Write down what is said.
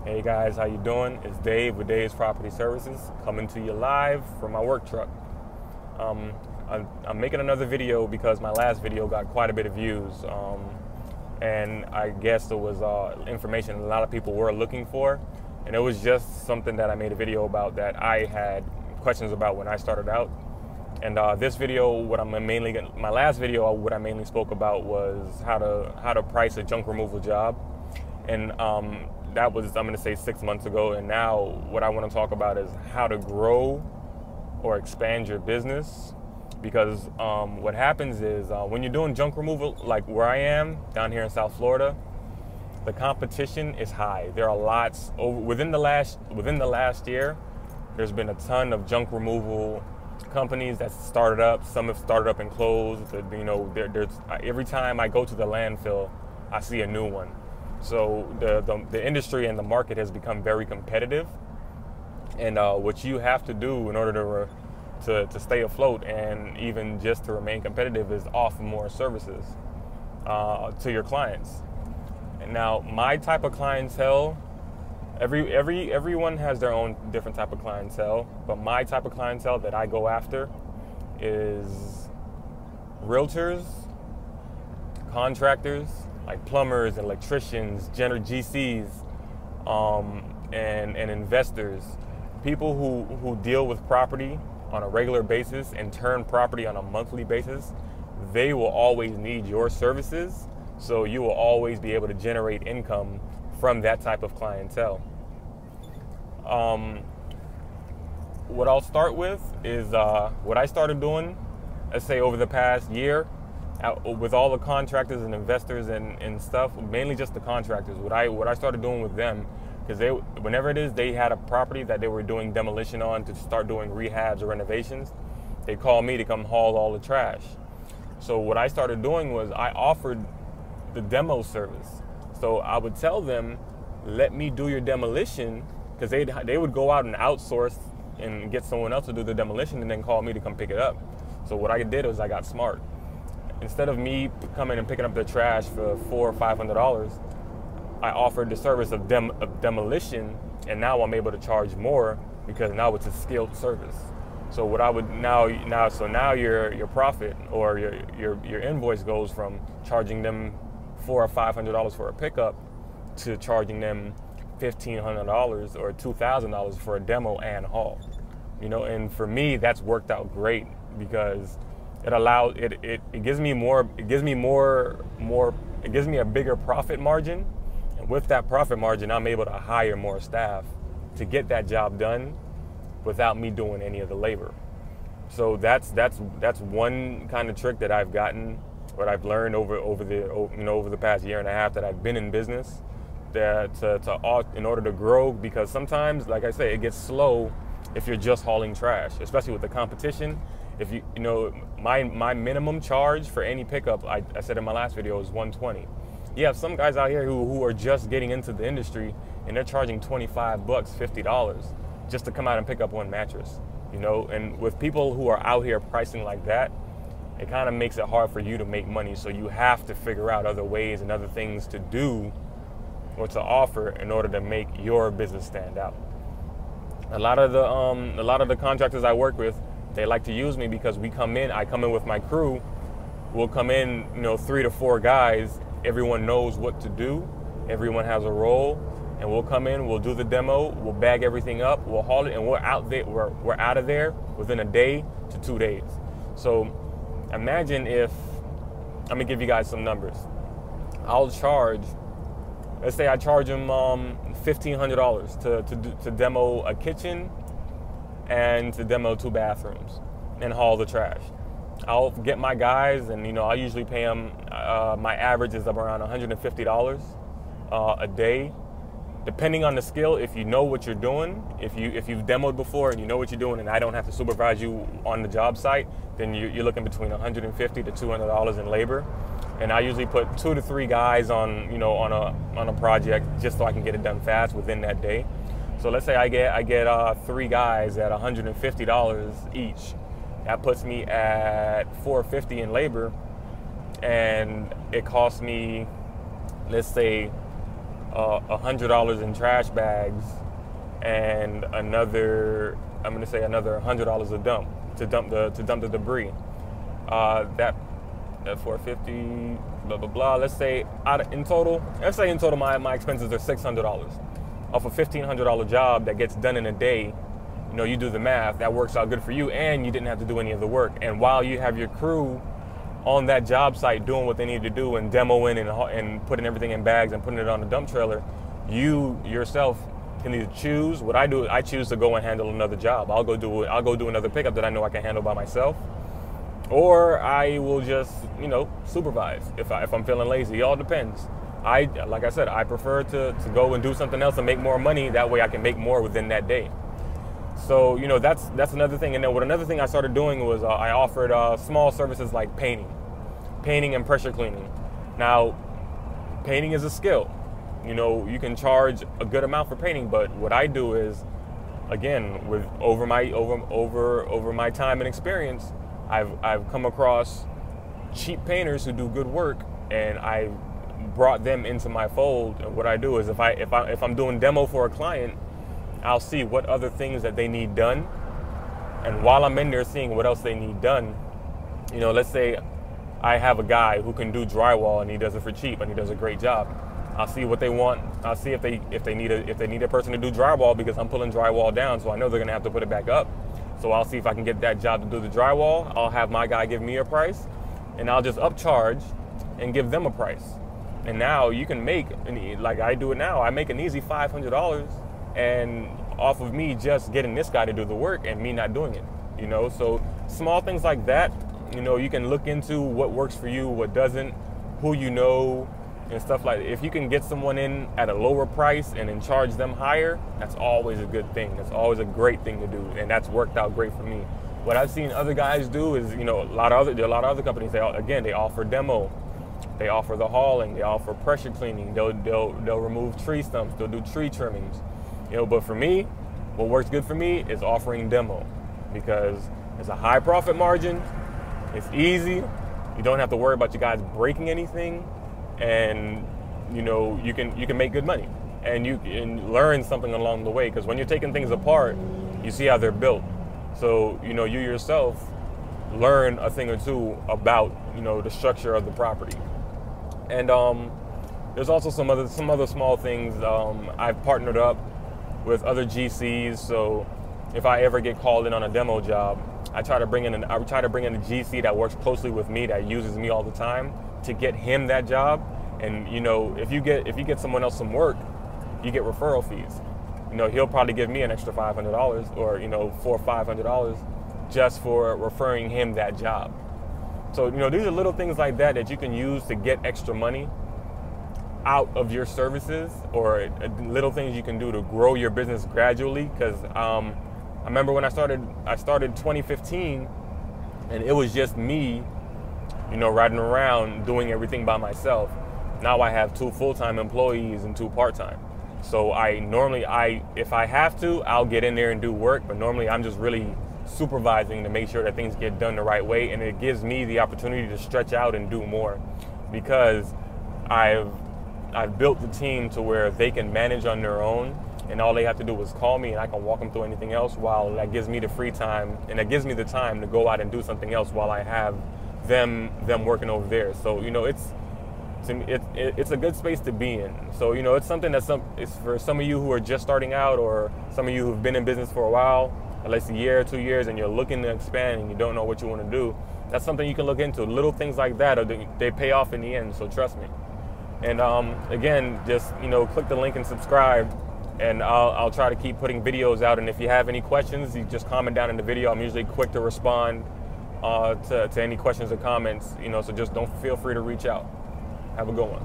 Hey guys, how you doing? It's Dave with Dave's Property Services coming to you live from my work truck. Um, I'm making another video because my last video got quite a bit of views, and I guess it was information a lot of people were looking for, and it was just something that I made a video about that I had questions about when I started out. And this video, my last video, what I mainly spoke about was how to price a junk removal job, and that was, I'm going to say, 6 months ago. And now what I want to talk about is how to grow or expand your business. Because what happens is when you're doing junk removal, like where I am down here in South Florida, the competition is high. There are lots within the last year. There's been a ton of junk removal companies that started up. Some have started up and closed. There's every time I go to the landfill, I see a new one. So the industry and the market has become very competitive, and what you have to do in order to stay afloat and even just to remain competitive is offer more services to your clients. And now my type of clientele, everyone has their own different type of clientele, but my type of clientele that I go after is realtors, contractors, like plumbers, electricians, GCs, and investors, people who deal with property on a regular basis and turn property on a monthly basis. They will always need your services, so you will always be able to generate income from that type of clientele. What I'll start with is what I started doing, let's say over the past year, with all the contractors and investors and stuff, mainly just the contractors. What I started doing with them, because whenever it is they had a property that they were doing demolition on to start doing rehabs or renovations, they call me to come haul all the trash. So what I started doing was I offered the demo service. So I would tell them, let me do your demolition, because they would go out and outsource and get someone else to do the demolition and then call me to come pick it up. So what I did was I got smart. Instead of me coming and picking up the trash for $400 or $500, I offered the service of demolition, and now I'm able to charge more because now it's a skilled service. So what I would now your profit or your invoice goes from charging them $400 or $500 for a pickup to charging them $1,500 or $2,000 for a demo and haul. And for me, that's worked out great because it gives me a bigger profit margin, and with that profit margin, I'm able to hire more staff to get that job done without me doing any of the labor. So that's one kind of trick that I've gotten, what I've learned over the past year and a half that I've been in business, that in order to grow, because sometimes, like I say, it gets slow if you're just hauling trash, especially with the competition. If my minimum charge for any pickup, I said in my last video, is $120. You have some guys out here who are just getting into the industry and they're charging $25, $50 just to come out and pick up one mattress. And with people who are out here pricing like that, it kind of makes it hard for you to make money. So you have to figure out other ways and other things to do or to offer in order to make your business stand out. A lot of the contractors I work with, they like to use me because I come in with my crew. We'll come in, 3 to 4 guys. Everyone knows what to do. Everyone has a role, and we'll come in, we'll do the demo, we'll bag everything up, we'll haul it, and we're out of there within a day to 2 days. So imagine if, I'm gonna give you guys some numbers. Let's say I charge them $1,500 to demo a kitchen and to demo 2 bathrooms and haul the trash. I'll get my guys, and I usually pay them. My average is around $150 a day, depending on the skill. If you know what you're doing, if you've demoed before and you know what you're doing, and I don't have to supervise you on the job site, then you're looking between $150 to $200 in labor. And I usually put 2 to 3 guys on a project just so I can get it done fast within that day. So let's say I get 3 guys at $150 each. That puts me at $450 in labor, and it costs me, let's say, $100 in trash bags and another, I'm going to say another $100 to dump the debris. That $450, blah blah blah. Let's say in total my expenses are $600 off a $1,500 job that gets done in a day. You know, you do the math, that works out good for you, and you didn't have to do any of the work. And while you have your crew on that job site doing what they need to do and demoing and putting everything in bags and putting it on a dump trailer, you yourself can either choose. What I do, I choose to go and handle another job. I'll go do another pickup that I know I can handle by myself, or I will just, you know, supervise if I'm feeling lazy. It all depends. Like I said, I prefer to go and do something else and make more money. That way I can make more within that day. So, you know, that's another thing. And then another thing I started doing was I offered small services like painting and pressure cleaning. Now, painting is a skill. You know, you can charge a good amount for painting, but what I do is, again, with over my time and experience, I've come across cheap painters who do good work, and I brought them into my fold. And what I do is if I'm doing demo for a client, I'll see what other things that they need done, and while I'm in there seeing what else they need done, you know, let's say I have a guy who can do drywall and he does it for cheap and he does a great job. I'll see what they want. I'll see if they need a person to do drywall, because I'm pulling drywall down, so I know they're gonna have to put it back up. So I'll see if I can get that job to do the drywall. I'll have my guy give me a price, and I'll just upcharge and give them a price. And now you can make, like I do it now, I make an easy $500 and off of me just getting this guy to do the work and me not doing it, you know? So small things like that, you know, you can look into what works for you, what doesn't, who you know, and stuff like that. If you can get someone in at a lower price and then charge them higher, that's always a good thing. That's always a great thing to do, and that's worked out great for me. What I've seen other guys do is, you know, a lot of other companies, they offer demo, they offer the hauling, they offer pressure cleaning, they'll remove tree stumps, they'll do tree trimmings, you know. But for me, what works good for me is offering demo, because it's a high profit margin, it's easy, you don't have to worry about you guys breaking anything, and you know, you can make good money, and you can learn something along the way, because when you're taking things apart, you see how they're built. So, you know, you yourself learn a thing or two about, you know, the structure of the property. And there's also some other small things. I've partnered up with other GCs, so if I ever get called in on a demo job, I try to bring in a GC that works closely with me, that uses me all the time, to get him that job. And you know, if you get someone else some work, you get referral fees. You know, he'll probably give me an extra $500, or you know, $400 or $500 just for referring him that job. So, you know, these are little things like that that you can use to get extra money out of your services, or little things you can do to grow your business gradually. Because I remember when I started 2015, and it was just me, you know, riding around doing everything by myself. Now I have 2 full-time employees and 2 part-time. So if I have to, I'll get in there and do work, but normally I'm just really supervising to make sure that things get done the right way, and it gives me the opportunity to stretch out and do more, because I've built the team to where they can manage on their own, and all they have to do is call me and I can walk them through anything else, while that gives me the free time, and that gives me the time to go out and do something else while I have them working over there. So, you know, it's a good space to be in. So, you know, it's something it's for some of you who are just starting out, or some of you who've been in business for a while, at least a year or 2 years, and you're looking to expand and you don't know what you want to do. That's something you can look into. Little things like that, they pay off in the end, so trust me. And again, just, you know, click the link and subscribe, and I'll try to keep putting videos out. And if you have any questions, you just comment down in the video. I'm usually quick to respond to any questions or comments, you know, so just don't feel free to reach out. Have a good one.